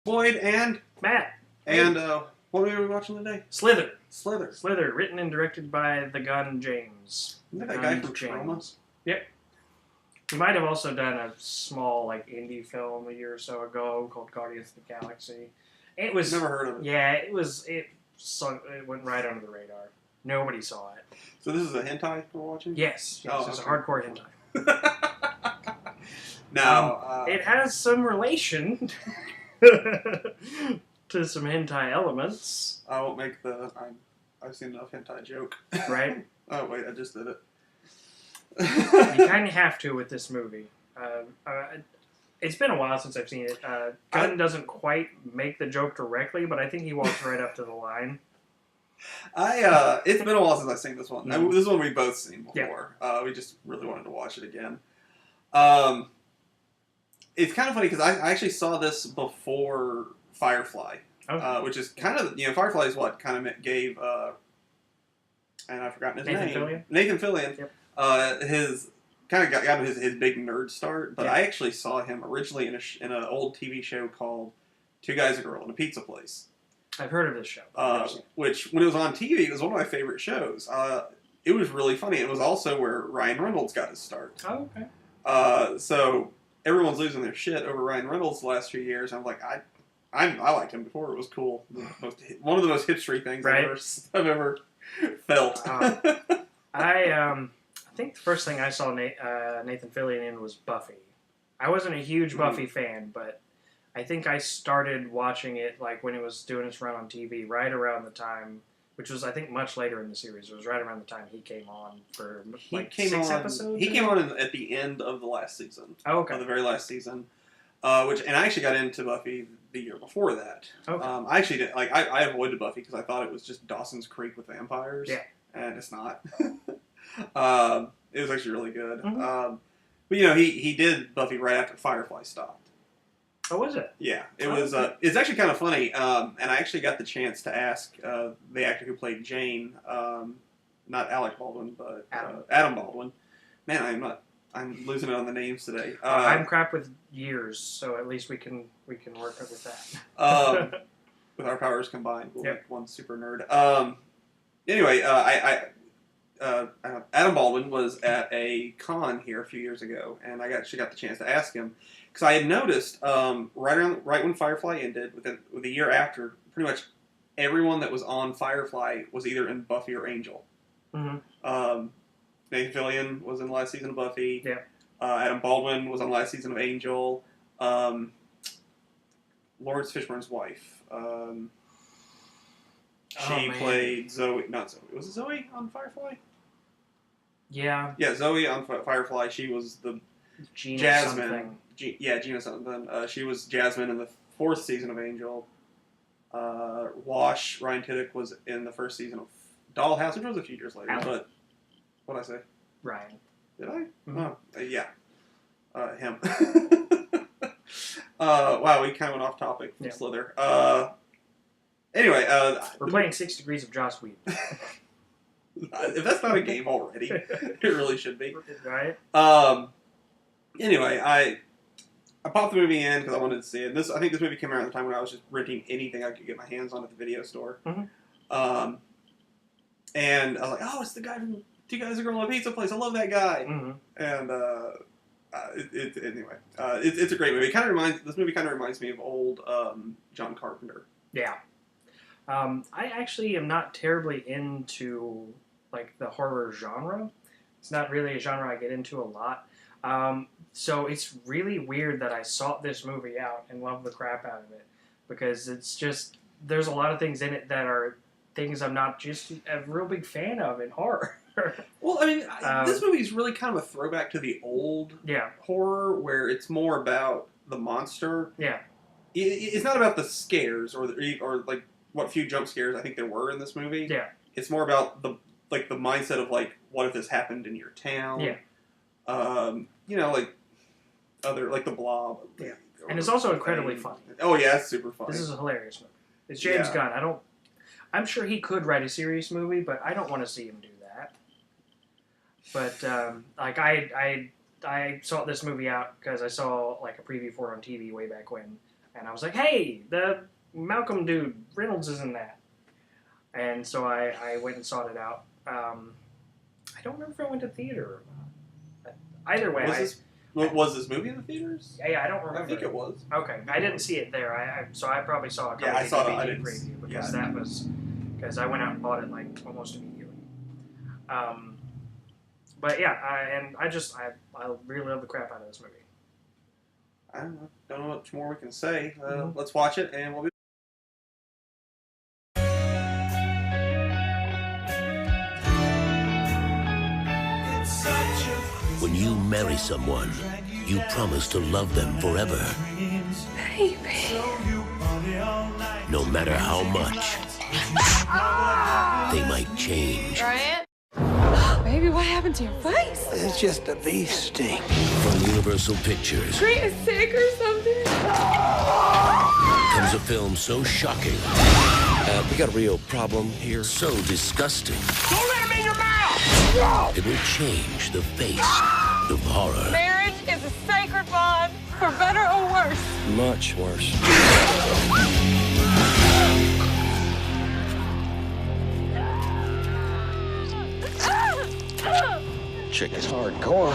Boyd and Matt. and what movie are we watching today? Slither. Slither. Written and directed by the Gun James. Isn't that guy from Trauma? Yep. He might have also done a small indie film a year or so ago called Guardians of the Galaxy. It was Never heard of it. Yeah, it went right under the radar. Nobody saw it. So this is a hentai we're watching? Yes, it's a hardcore hentai. Now, it has some relation to some hentai elements. I won't make I've seen enough hentai joke. Right? Oh, wait, I just did it. You kind of have to with this movie. It's been a while since I've seen it. Gunn doesn't quite make the joke directly, but I think he walks right up to the line. It's been a while since I've seen this one. Mm-hmm. This one we've both seen before. Yeah. We just really wanted to watch it again. It's kind of funny because I actually saw this before Firefly, which is kind of, Firefly is what kind of gave, and I've forgotten his name. Nathan Fillion. Yep. His kind of got him his big nerd start, but yeah. I actually saw him originally in an old TV show called Two Guys, a Girl in a Pizza Place. I've heard of this show. Which, when it was on TV, it was one of my favorite shows. It was really funny. It was also where Ryan Reynolds got his start. Oh, okay. So everyone's losing their shit over Ryan Reynolds the last few years. I'm like, I liked him before. It was cool. One of the most hipstery things I've ever felt. I think the first thing I saw Nathan Fillion in was Buffy. I wasn't a huge Buffy fan, but I think I started watching it when it was doing its run on TV right around the time, which was I think much later in the series. It was right around the time he came on for 6 episodes. He came on at the end of the last season. Oh, okay. Of the very last season. And I actually got into Buffy the year before that. Okay. I actually did, I avoided Buffy because I thought it was just Dawson's Creek with vampires. Yeah. And it's not. It was actually really good. Mm-hmm. But he did Buffy right after Firefly stopped. Oh, was it? Yeah, it was. It's actually kind of funny, and I actually got the chance to ask the actor who played Jane, not Alec Baldwin, but Adam Baldwin. Man, I'm losing it on the names today. I'm crap with years, so at least we can work with that. With our powers combined, we'll Yep. make one super nerd. Anyway, Adam Baldwin was at a con here a few years ago, and I actually got the chance to ask him because I had noticed right when Firefly ended, with a year after, pretty much everyone that was on Firefly was either in Buffy or Angel. Mm-hmm. Nathan Fillion was in the last season of Buffy. Yeah. Adam Baldwin was on the last season of Angel. Lawrence Fishburne's wife. She played Zoe. Not Zoe. Was it Zoe on Firefly? Yeah. Yeah, Zoe on Firefly. She was the Gina Jasmine. something. Gina something. She was Jasmine in the 4th season of Angel. Wash, Ryan Tiddick, was in the 1st season of Dollhouse, which was a few years later. Alan. But what'd I say? Ryan. Did I? Mm-hmm. Oh, yeah. Him. Wow, we kind of went off topic from Slither. Anyway, we're playing 6 Degrees of Joss Whedon. If that's not a game already, it really should be. Right? Anyway, I popped the movie in because I wanted to see it. I think this movie came around at the time when I was just renting anything I could get my hands on at the video store. Mm-hmm. And I was like, oh, it's the guy from Two Guys, a Girl in a Pizza Place. I love that guy. Mm-hmm. And anyway, it's a great movie. This movie kind of reminds me of old John Carpenter. Yeah. I actually am not terribly into the horror genre. It's not really a genre I get into a lot. So it's really weird that I sought this movie out and loved the crap out of it, because it's just, there's a lot of things in it that are things I'm not just a real big fan of in horror. Well, I mean, this movie is really kind of a throwback to the old horror, where it's more about the monster. Yeah. It's not about the scares or what few jump scares I think there were in this movie. Yeah. It's more about the mindset of what if this happened in your town? Yeah. Other the Blob. Yeah. And it's also incredibly funny. Oh yeah, it's super funny. This is a hilarious movie. It's James Gunn. I'm sure he could write a serious movie, but I don't want to see him do that. But I sought this movie out because I saw a preview for it on TV way back when. And I was like, hey, the Malcolm dude, Reynolds is in that. And so I went and sought it out. I don't remember if I went to theater or not. Either way, was this movie in the theaters? Yeah, I don't remember. I think it was. Okay, I didn't see it there. So I probably saw a couple I saw DVD preview because I went out and bought it like almost immediately. But yeah, I really love the crap out of this movie. I don't know much more we can say. Let's watch it, and we'll be. When you marry someone, you promise to love them forever. Baby. No matter how much they might change. Ryan? Baby, what happened to your face? It's just a bee sting. From Universal Pictures Are you sick or something? comes a film so shocking, We got a real problem here. so disgusting, Don't let him in your mouth! it will change the face of horror. Marriage is a sacred bond, for better or worse. Much worse. Chick is hardcore.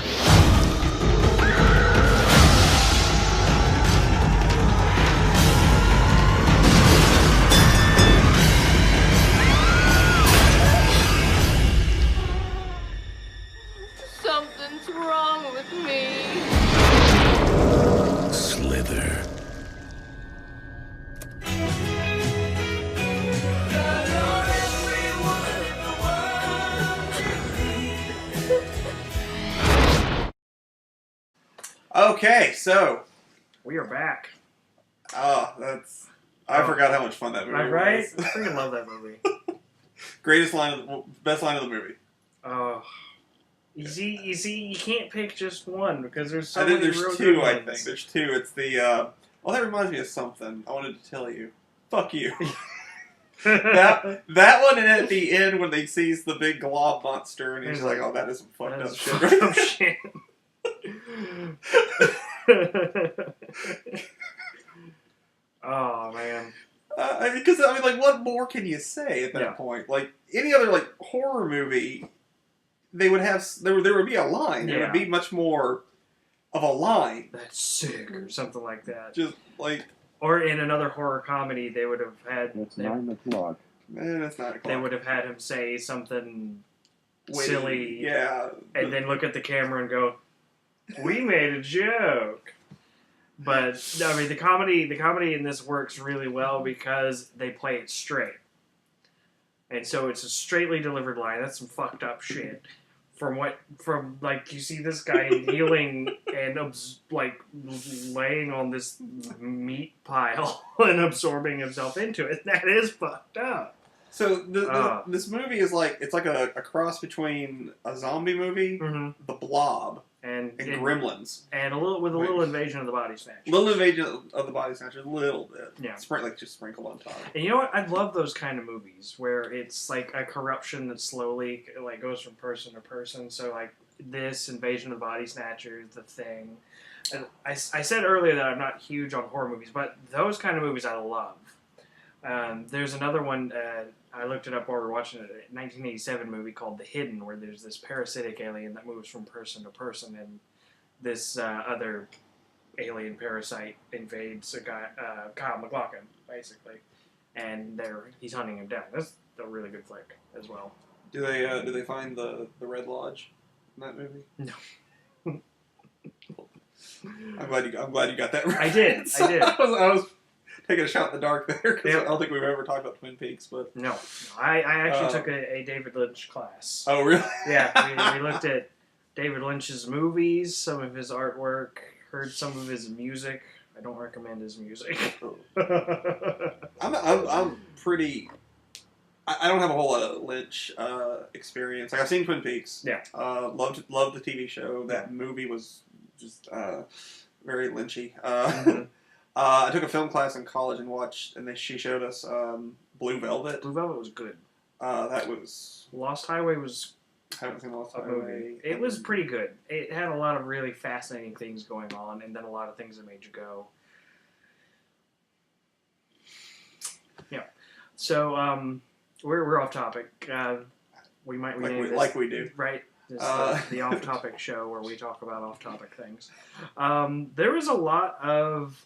Something's wrong with me. Slither. Okay, so We are back. I forgot how much fun that movie Am I right? was. I freaking love that movie. Best line of the movie. Oh. You see, you can't pick just one because there's so I think many there's real two. good I ones. think there's two. It's the. That reminds me of something I wanted to tell you. Fuck you. that one, and at the end when they sees the big glob monster, and he's like, "Oh, that is some fucked That up is shit." fucked up shit. Oh man. Because like, what more can you say at that Yeah. point? Like any other like horror movie, they would have there would be a line. There Yeah. would be much more of a line. That's sick or something like that. Just like, Or in another horror comedy, they would have had. It's 9 o'clock. that's not. They would have had him say something Witty. silly, Yeah. and then look at the camera and go, "We made a joke." But I mean, the comedy in this works really well because they play it straight, and so it's a straightly delivered line. That's some fucked up shit. From like you see this guy kneeling and like laying on this meat pile and absorbing himself into it. That is fucked up. So this movie is like it's like a cross between a zombie movie, Mm-hmm. The Blob, And Gremlins. and a little invasion of the body snatchers. Little invasion of the body snatchers, a little bit. Yeah. Just sprinkled on top. And you know what? I love those kind of movies where it's like a corruption that slowly like goes from person to person. So like this Invasion of the Body Snatchers, The Thing. And I said earlier that I'm not huge on horror movies, but those kind of movies I love. There's another one. I looked it up while we were watching it. A 1987 movie called The Hidden, where there's this parasitic alien that moves from person to person, and this other alien parasite invades a guy, Kyle MacLachlan, basically, and he's hunting him down. That's a really good flick as well. Do they find the Red Lodge in that movie? No. I'm glad you got that right. I did. I was taking a shot in the dark there because Yep. I don't think we've ever talked about Twin Peaks, but No, I actually took a David Lynch class. oh really? Yeah, we looked at David Lynch's movies, some of his artwork, heard some of his music. I don't recommend his music. I'm pretty. I don't have a whole lot of Lynch experience. Like I've seen Twin Peaks. Yeah. Loved the TV show. That movie was just very Lynchy. Mhm. I took a film class in college and watched, and she showed us Blue Velvet. Blue Velvet was good. That was. Lost Highway was I haven't seen Lost a Highway. movie. It was pretty good. It had a lot of really fascinating things going on, and then a lot of things that made you go, So we're off topic. We might rename this like we do. right. This the off topic show where we talk about off topic things. There was a lot of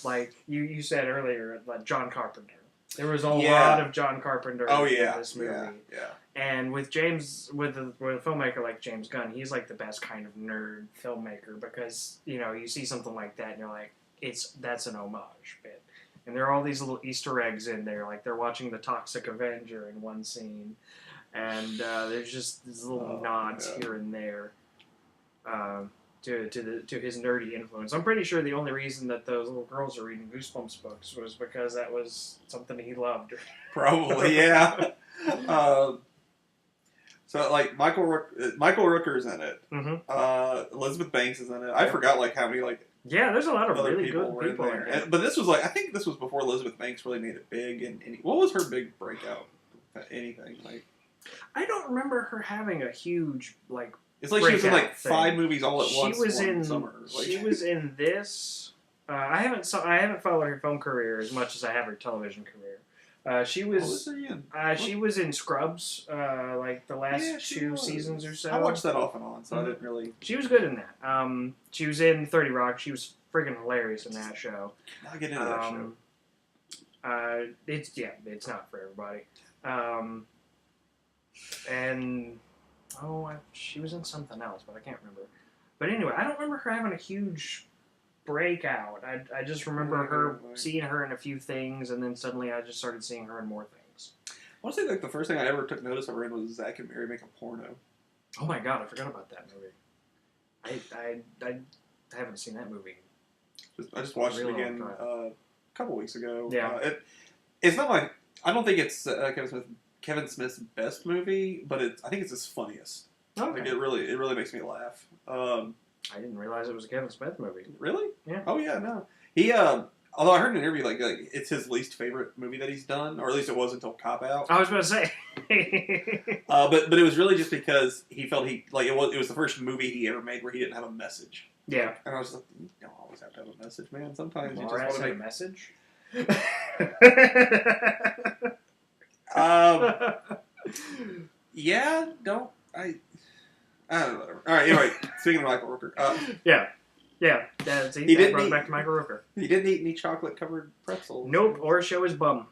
like you said earlier, like John Carpenter. There was a lot of John Carpenter in this movie. Yeah. And with a filmmaker like James Gunn, he's like the best kind of nerd filmmaker because you see something like that and you're like, that's an homage bit. And there are all these little Easter eggs in there, like they're watching The Toxic Avenger in one scene, and there's just these little nods here and there to his nerdy influence. I'm pretty sure the only reason that those little girls are reading Goosebumps books was because that was something he loved. Probably, yeah. So like Michael Rooker's in it. Mm-hmm. Elizabeth Banks is in it. I forgot like how many like. Yeah, there's a lot of other really good were people in there. But this was like I think this was before Elizabeth Banks really made it big. And what was her big breakout? Anything like? I don't remember her having a huge like. It's like she was in like thing. 5 movies all at once. She was in summer. Like, she was in this. I haven't followed her film career as much as I have her television career. She was she was in Scrubs like the last 2 seasons or so. I watched that off and on, so I didn't really. She was good in that. She was in 30 Rock. She was friggin' hilarious in that show. I'll get into that show. It's not for everybody. And she was in something else, but I can't remember. But anyway, I don't remember her having a huge breakout. I just remember seeing her in a few things, and then suddenly I just started seeing her in more things. I want to say like the first thing I ever took notice of her in was Zack and Mary Make a Porno. Oh my god, I forgot about that movie. I haven't seen that movie. I just watched it again a couple weeks ago. Yeah. It's not like I don't think it's Kevin Smith's best movie, but I think it's his funniest. Okay. Like it really makes me laugh. I didn't realize it was a Kevin Smith movie. Really? Yeah. Oh yeah, no. He although I heard in an interview like it's his least favorite movie that he's done, or at least it was until Cop Out. I was about to say. But it was really just because he felt it was the first movie he ever made where he didn't have a message. Yeah. And I was like, you don't always have to have a message, man. Sometimes you just Mallrats want to had make a message. Yeah, I don't know. All right, anyway, speaking of Michael Rooker. Yeah. That brought back to Michael Rooker. He didn't eat any chocolate-covered pretzels. Nope, or show his bum.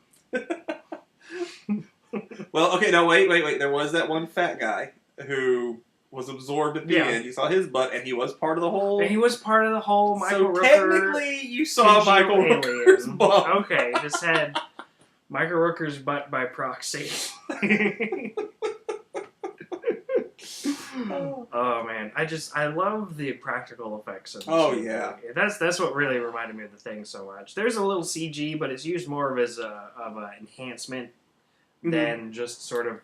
Well, okay, no, wait. There was that one fat guy who was absorbed at the end. You saw his butt, and he was part of the whole... And he was part of the whole Michael Rooker... So technically, you saw Michael Rooker's butt. Okay, just had Michael Rooker's butt by proxy. Oh man, I love the practical effects of this movie. Yeah, that's what really reminded me of The Thing so much. There's a little CG, but it's used more of as an enhancement than just sort of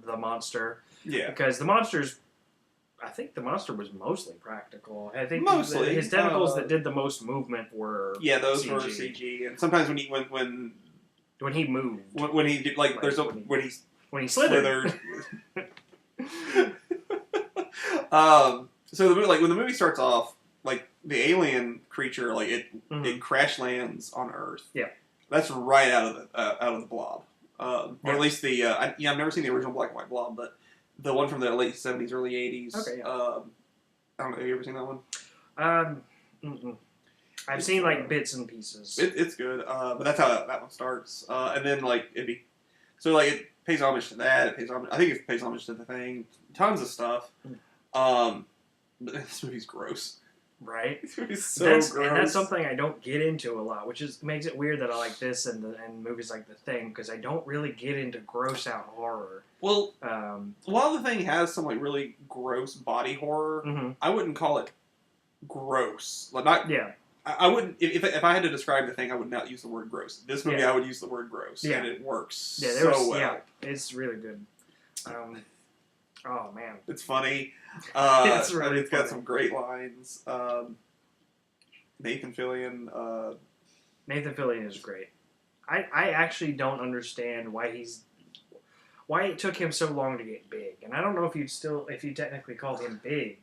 the monster. Yeah, because I think the monster was mostly practical. I think mostly his tentacles that did the most movement were those CG. were CG, and sometimes when he moved when he did when he slithered. So when the movie starts off, like the alien creature, like it crash lands on Earth. Yeah, that's right out of the Blob, or at least the I've never seen the original black and white Blob, but the one from the late 70s, early 80s. Okay, yeah. I don't know. Have you ever seen that one? I've seen like bits and pieces. It's good, but that's how that one starts, and then like it pays homage to that. I think it pays homage to The Thing. Tons of stuff. But this movie's gross. Right? This movie's so gross. And that's something I don't get into a lot, which makes it weird that I like this and movies like The Thing, because I don't really get into gross out horror. Well, while The Thing has some like really gross body horror, I wouldn't call it gross. I wouldn't. If I had to describe The Thing, I would not use the word gross. This movie, I would use the word gross, and it works so well. Yeah, it's really good. Oh man, it's funny. It's really it's got some great lines. Nathan Fillion. Nathan Fillion is great. I actually don't understand why it took him so long to get big, and I don't know if you technically called him big.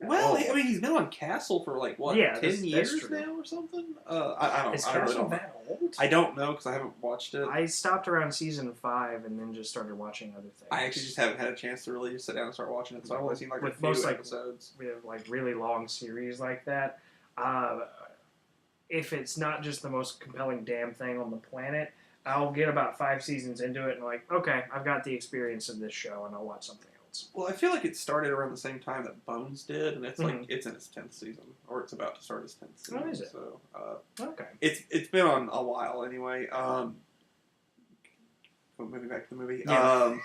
Well, I mean, he's been on Castle for like 10 years true. now or something. I don't. Is I really Castle don't. that old? didn't? I don't know because I haven't watched it. I stopped around season 5 and then just started watching other things. I actually just haven't had a chance to really sit down and start watching it, so I've only seen like With a few most, like, episodes. We have like really long series like that. If it's not just the most compelling damn thing on the planet, I'll get about 5 seasons into it and like, okay, I've got the experience of this show, and I'll watch something else. Well, I feel like it started around the same time that Bones did, and it's like it's in its 10th season, or it's about to start its 10th season. Oh, is it? So, Okay. it's been on a while anyway. Moving back to the movie. Yeah.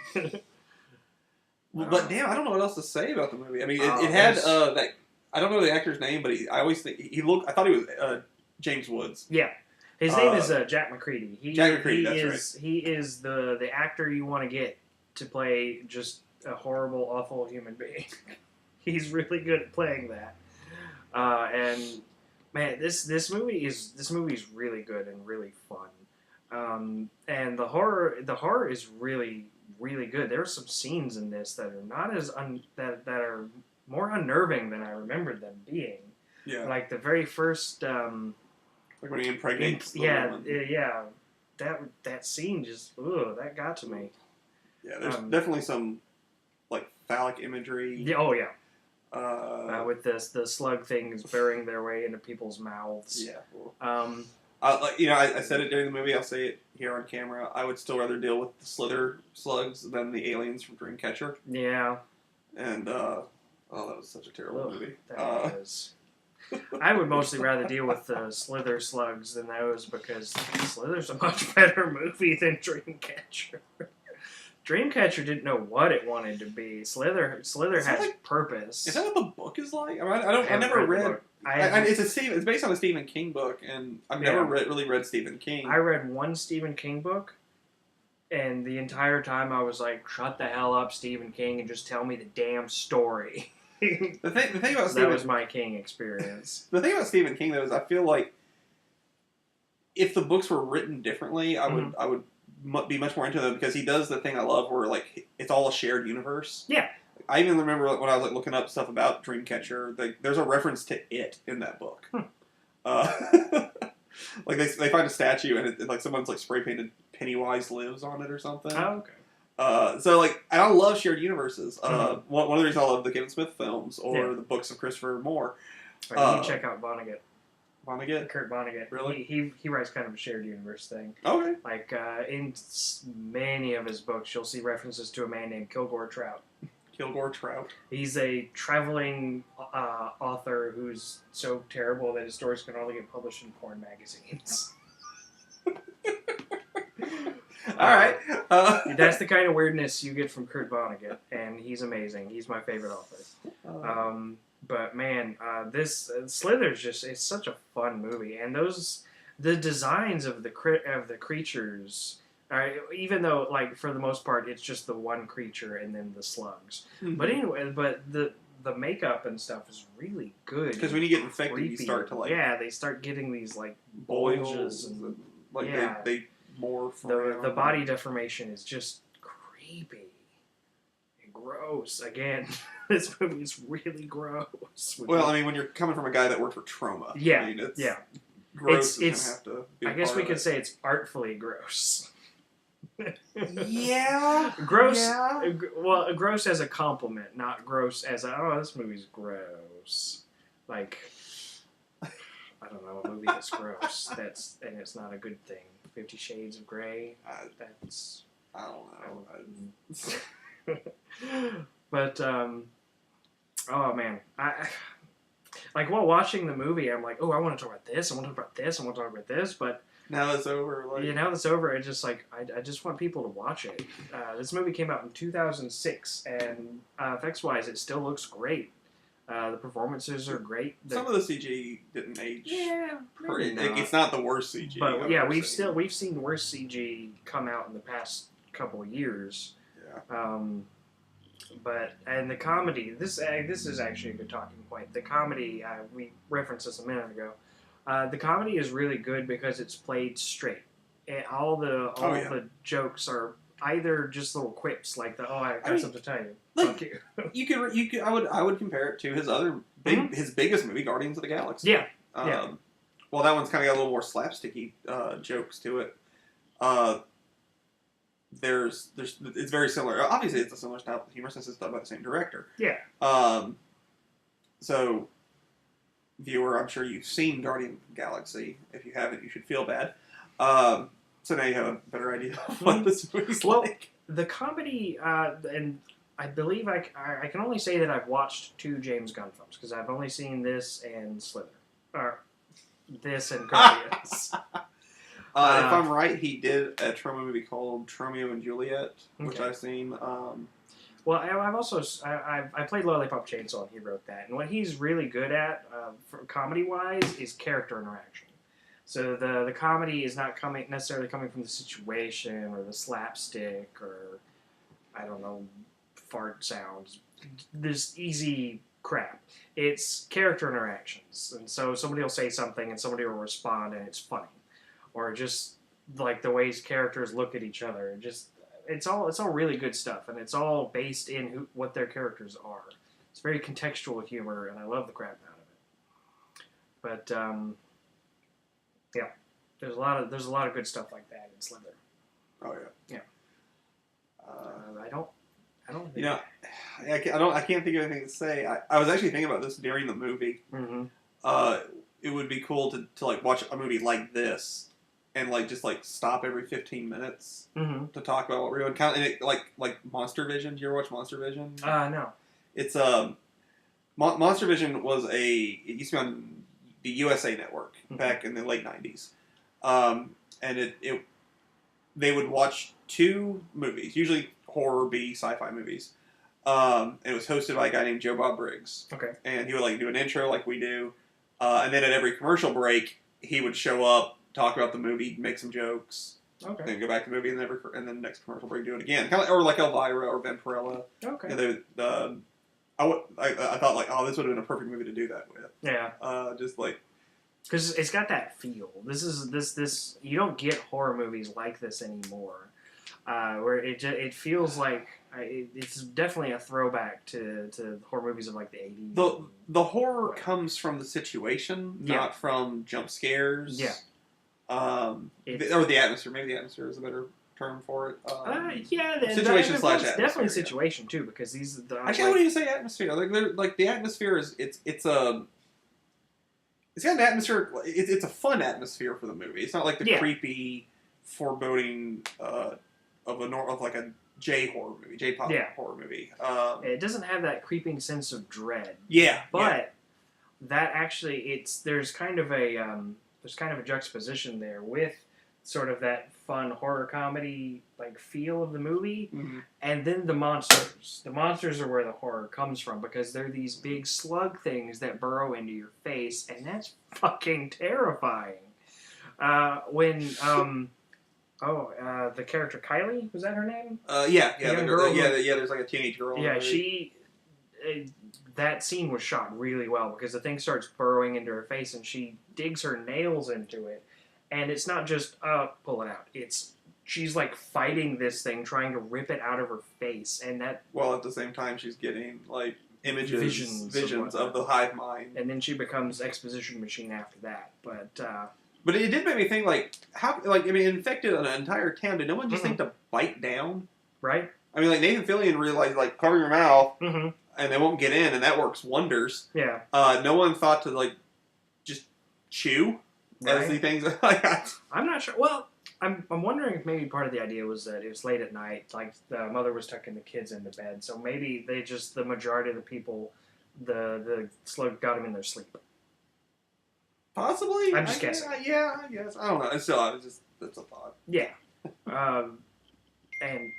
But damn, I don't know what else to say about the movie. I mean, Oh, it had that. I don't know the actor's name, but I always think he looked. I thought he was James Woods. Yeah. His name is Jack McCready. Jack McCready, that's right. He is the actor you want to get to play just a horrible, awful human being. He's really good at playing that. And man, this movie is really good and really fun. And the horror is really, really good. There are some scenes in this that are not as that are more unnerving than I remembered them being. Yeah. Like the very first. Like when he impregnates the woman. Yeah. That scene just that got to me. Yeah, there's definitely some like phallic imagery. Yeah, oh yeah. With the slug things burying their way into people's mouths. Yeah. I said it during the movie. I'll say it here on camera. I would still rather deal with the Slither slugs than the aliens from Dreamcatcher. Yeah. And that was such a terrible movie. That was. I would mostly rather deal with the Slither slugs than those because Slither's a much better movie than Dreamcatcher. Dreamcatcher didn't know what it wanted to be. Slither has purpose. Is that what the book is like? I never read. It's based on a Stephen King book, and I've never really read Stephen King. I read one Stephen King book, and the entire time I was like, "Shut the hell up, Stephen King, and just tell me the damn story." The thing about that was my King experience. The thing about Stephen King, though, is I feel like if the books were written differently, I would be much more into them because he does the thing I love where like it's all a shared universe. Yeah. I even remember when I was like looking up stuff about Dreamcatcher, there's a reference to it in that book. Like they find a statue and like someone's like spray painted Pennywise lives on it or something. Oh, okay. So like, and I love shared universes. One of the reasons I love the Kevin Smith films or the books of Christopher Moore. You can check out Vonnegut. Kurt Vonnegut. Really? He writes kind of a shared universe thing. Okay. Like in many of his books, you'll see references to a man named Kilgore Trout. Kilgore Trout. He's a traveling author who's so terrible that his stories can only get published in porn magazines. All right. That's the kind of weirdness you get from Kurt Vonnegut, and he's amazing. He's my favorite author. But man, this Slither's it's such a fun movie, and the designs of the creatures. Even though, like, for the most part, it's just the one creature and then the slugs. Mm-hmm. But anyway, the makeup and stuff is really good. Because when you get infected, creepy. You start to like they start getting these like boils and like they morph. The body deformation is just creepy and gross. Again, this movie is really gross. Well, I mean, when you're coming from a guy that worked for trauma, yeah, I mean, it's gross. It's have to be I guess we could say it's artfully gross. Yeah. Gross. Yeah. Well, gross as a compliment, not gross as this movie's gross. Like, I don't know, a movie that's gross. And it's not a good thing. 50 Shades of Grey. I don't know. But oh man, like while watching the movie, I'm like, oh, I want to talk about this. I want to talk about this. I want to talk about this, but. Now that's over. Now that's over. It's just like I just want people to watch it. This movie came out in 2006, and effects-wise, it still looks great. The performances are great. Some of the CG didn't age. Yeah, it's not the worst CG. But yeah, we've seen worse CG come out in the past couple of years. Yeah. And the comedy. This is actually a good talking point. The comedy we referenced this a minute ago. The comedy is really good because it's played straight. And all the jokes are either just little quips like I got something to tell you. Like, Fuck you could I would compare it to his other his biggest movie, Guardians of the Galaxy. Yeah. well, that one's kind of got a little more slapsticky jokes to it. It's very similar. Obviously, it's a similar style of humor since it's done by the same director. Yeah. So, viewer, I'm sure you've seen Guardian of the Galaxy. If you haven't, you should feel bad. So now you have a better idea of what this movie's like. The comedy, and I believe I can only say that I've watched 2 James Gunn films, because I've only seen this and Slither. Or this and Guardians. If I'm right, he did a Troma movie called Tromeo and Juliet, which I've seen. Well, I've also I played Lollipop Chainsaw, and he wrote that. And what he's really good at, comedy-wise, is character interaction. So the comedy is not necessarily coming from the situation or the slapstick or, I don't know, fart sounds. This easy crap. It's character interactions. And so somebody will say something and somebody will respond and it's funny. Or just like the ways characters look at each other. It's all really good stuff, and it's all based in what their characters are. It's very contextual humor, and I love the crap out of it. But yeah, there's a lot of good stuff like that in Slither. Oh yeah. I don't. Think... You know, I can't think of anything to say. I was actually thinking about this during the movie. Mm-hmm. It would be cool to like watch a movie like this. And just stop every 15 minutes to talk about what we're doing. Kind of like Monster Vision. Do you ever watch Monster Vision? No. It's Monster Vision was it used to be on the USA Network back in the late 90s, and they would watch 2 movies, usually horror B sci-fi movies. And it was hosted by a guy named Joe Bob Briggs. Okay. And he would do an intro like we do, and then at every commercial break he would show up. Talk about the movie, make some jokes, then go back to the movie, and then next commercial break, do it again. Kind of, or like Elvira or Vampirella. Okay. And I thought like, this would have been a perfect movie to do that with. Yeah. Just like because it's got that feel. This you don't get horror movies like this anymore, where it feels like it's definitely a throwback to horror movies of like the 80s. The horror comes from the situation, not from jump scares. Yeah. Or the atmosphere. Maybe the atmosphere is a better term for it. Situation / atmosphere. Definitely situation too, because these. Actually, I wouldn't even say atmosphere. Like the atmosphere is it's got an atmosphere. It's a fun atmosphere for the movie. It's not like the creepy, foreboding of like a J-pop horror movie. It doesn't have that creeping sense of dread. Yeah, but that actually there's kind of a juxtaposition there with sort of that fun horror comedy like feel of the movie, and then the monsters. The monsters are where the horror comes from, because they're these big slug things that burrow into your face, and that's fucking terrifying. The character Kylie, was that her name? There's like a teenage girl. Yeah, that scene was shot really well, because the thing starts burrowing into her face and she digs her nails into it, and it's not just pull it out. She's like fighting this thing, trying to rip it out of her face, and that. Well, at the same time, she's getting like visions of the hive mind, and then she becomes exposition machine after that. But it did make me think how it infected an entire town. Did no one just think to bite down? Right. I mean, Nathan Fillion realized cover your mouth. And they won't get in, and that works wonders. Yeah. No one thought to just chew as the things. I'm not sure. Well, I'm wondering if maybe part of the idea was that it was late at night, like the mother was tucking the kids into bed, so maybe the majority of the people, the slug got them in their sleep. Possibly. I'm just guessing. Yeah, I guess. I don't know. It's a thought. Yeah. And.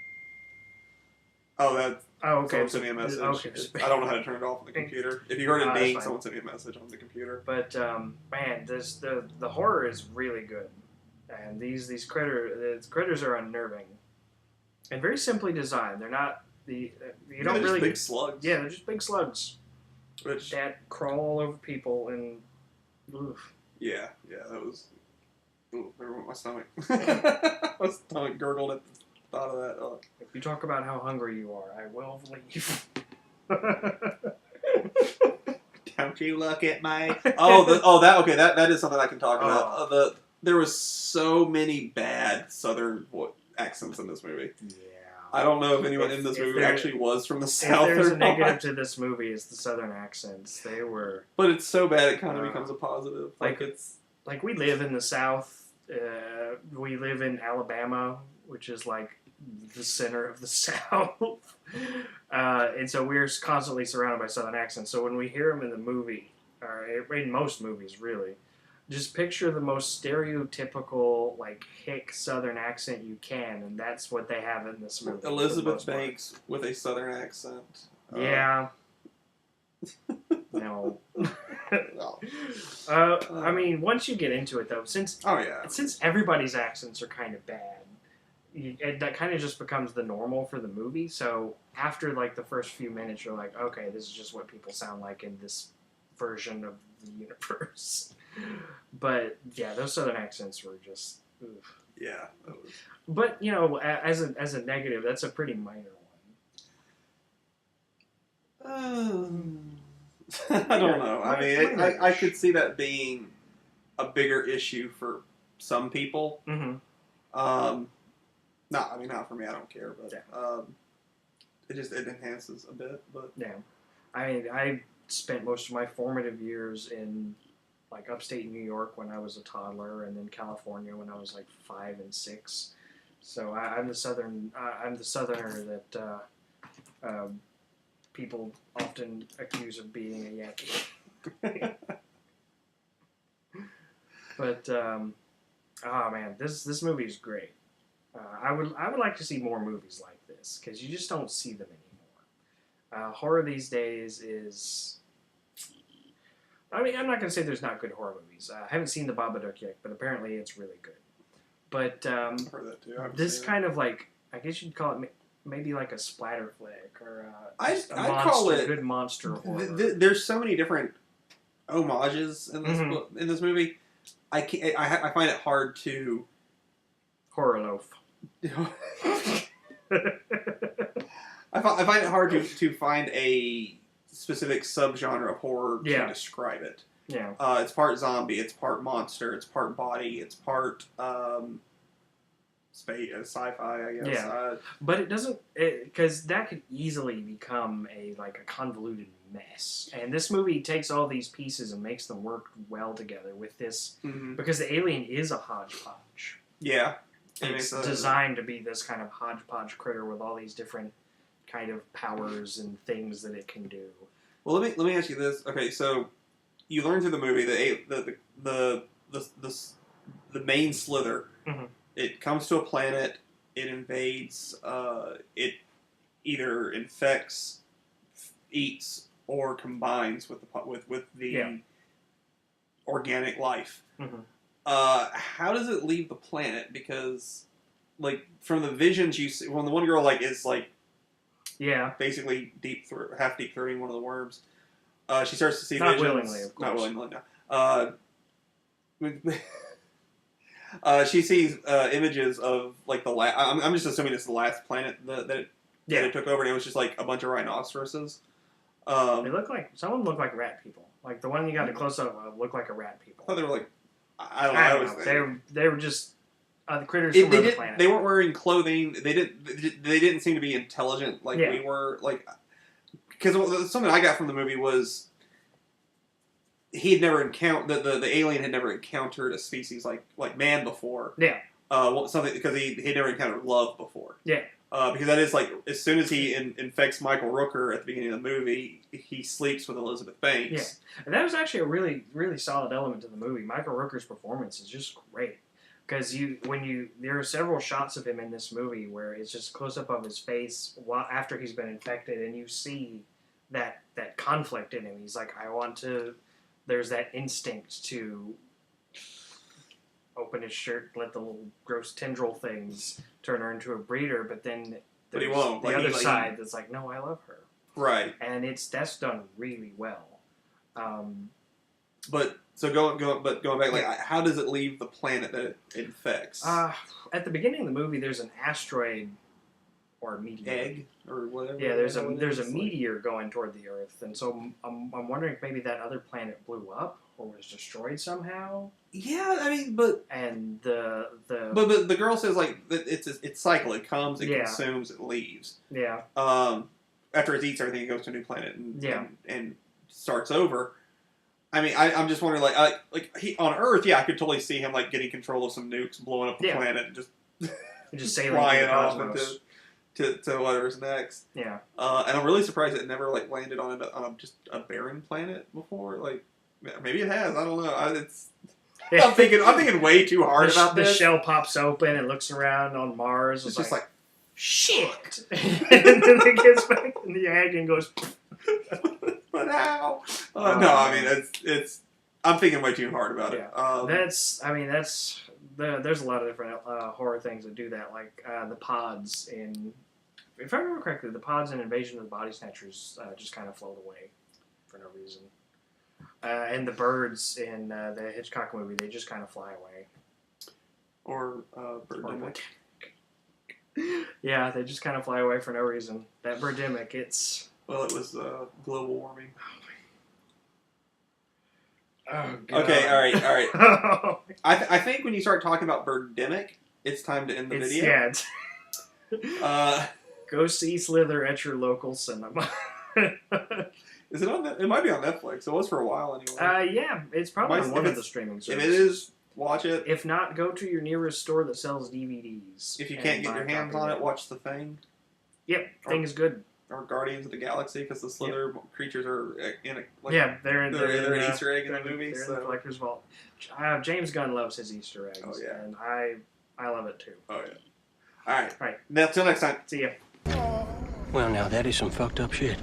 Oh, okay. Someone sent me a message. Okay. I don't know how to turn it off on the computer. If you heard it ding, someone sent me a message on the computer. But man, the horror is really good, and these critters are unnerving, and very simply designed. They're not don't really big slugs. Yeah, they're just big slugs that crawl all over people and. Oof. Yeah, that was. Ooh, there went my stomach. My stomach gurgled at the thought of that. Oh. If you talk about how hungry you are, I will leave. Don't you look at my... That is something I can talk about. There was so many bad Southern accents in this movie. Yeah. I don't know if anyone in this movie actually was from the South. If there's or a negative not. to this movie, it's the Southern accents. They were... But it's so bad it kind of becomes a positive. Like, we live in the South. We live in Alabama, which is like the center of the South. And so we're constantly surrounded by Southern accents. So when we hear them in the movie, or in most movies, really, just picture the most stereotypical, like, hick Southern accent you can, and that's what they have in this movie. Elizabeth Banks with a Southern accent. Yeah. No. No. I mean, once you get into it, though, since everybody's accents are kind of bad, that kind of just becomes the normal for the movie. So after, like, the first few minutes, you're like, okay, this is just what people sound like in this version of the universe. But yeah, those Southern accents were just oof. Yeah. But you know, as a negative, that's a pretty minor one. I don't know. I mean, I could see that being a bigger issue for some people. Mm-hmm. Not for me. I don't care, but it enhances a bit. But yeah, I spent most of my formative years in, like, upstate New York when I was a toddler, and then California when I was like 5 and 6. So I'm the Southerner that people often accuse of being a Yankee. But oh man, this movie is great. I would like to see more movies like this because you just don't see them anymore. Horror these days is... I mean, I'm not going to say there's not good horror movies. I haven't seen The Babadook yet, but apparently it's really good. But I've heard that too. this kind of, like, I guess you'd call it maybe like a splatter flick or I'd call it good monster horror. There's so many different homages in this in this movie. I find it hard to horror loaf. I find it hard to find a specific subgenre of horror to describe it. Yeah. It's part zombie, it's part monster, it's part body, it's part sci-fi, I guess. Yeah. But it doesn't, because that could easily become a convoluted mess. And this movie takes all these pieces and makes them work well together with this, because the alien is a hodgepodge. Yeah. It's designed to be this kind of hodgepodge critter with all these different kind of powers and things that it can do. Well, let me ask you this. Okay, so you learn through the movie the main Slither. Mm-hmm. It comes to a planet. It invades. It either infects, eats, or combines with the organic life. Mm-hmm. How does it leave the planet? Because, like, from the visions you see, when the one girl is basically half deep throating one of the worms, she starts to see not visions. Willingly, of course. Not willingly, no. She sees images of, like, the last... I'm just assuming it's the last planet that it took over, and it was just, like, a bunch of rhinoceroses. They look like... Some of them look like rat people. Like, the one you got a close-up of looked like a rat people. I thought they were, like... I don't know. They were just... the critters from another planet. They weren't wearing clothing. They didn't seem to be intelligent like we were. Like, because something I got from the movie was he had never encountered the alien had never encountered a species like man before. Yeah. Something because he had never encountered love before. Yeah. Because that is like as soon as he infects Michael Rooker at the beginning of the movie, he sleeps with Elizabeth Banks. Yeah, and that was actually a really, really solid element to the movie. Michael Rooker's performance is just great. Because there are several shots of him in this movie where it's just a close up of his face after he's been infected, and you see that conflict in him. He's like, there's that instinct to open his shirt, let the little gross tendril things turn her into a breeder, but then there's he won't. The other side that's like, no, I love her. Right. And that's done really well. But going back, like, how does it leave the planet that it infects? At the beginning of the movie, there's an asteroid or meteor. Egg or whatever. Yeah, there's it a is, meteor going toward the Earth, and so I'm wondering if maybe that other planet blew up or was destroyed somehow. Yeah, I mean, but the the girl says like that it's cycle. It comes, it Yeah. consumes, it leaves. yeah After it eats everything, it goes to a new planet and Yeah. and starts over. I mean, I'm just wondering, like he on Earth, yeah, I could totally see him like getting control of some nukes, blowing up the Yeah. planet, and just sailing flying into the off cosmos. to whatever's next. Yeah. And I'm really surprised it never like landed on just a barren planet before. Like maybe it has. I don't know. I'm thinking way too hard about the this. shell pops open and looks around on Mars. It's just like shit, and then it gets back in the egg and goes. but how? No, I mean it's. I'm thinking way too hard about it. There's a lot of different horror things that do that, like the pods in. If I remember correctly, the pods in Invasion of the Body Snatchers just kind of float away for no reason. And the birds in the Hitchcock movie, they just kind of fly away. Or Birdemic. Yeah, they just kind of fly away for no reason. That Birdemic, it's... Well, it was global warming. Oh, God. Okay, all right. I think when you start talking about Birdemic, it's time to end the video. Yeah. Go see Slither at your local cinema. Is it on? It might be on Netflix. It was for a while anyway. Yeah, it's probably on one of the streaming If services. it is, watch it. If not, go to your nearest store that sells DVDs. If you can't get your hands on it, watch The Thing. Yep, Thing is good. Or Guardians of the Galaxy, because the Slither creatures are in a... They're an Easter egg in the movie. They're in the collector's vault. James Gunn loves his Easter eggs. Oh, yeah. And I love it too. Oh, yeah. All right. All right. Now, till next time. See ya. Well, now that is some fucked up shit.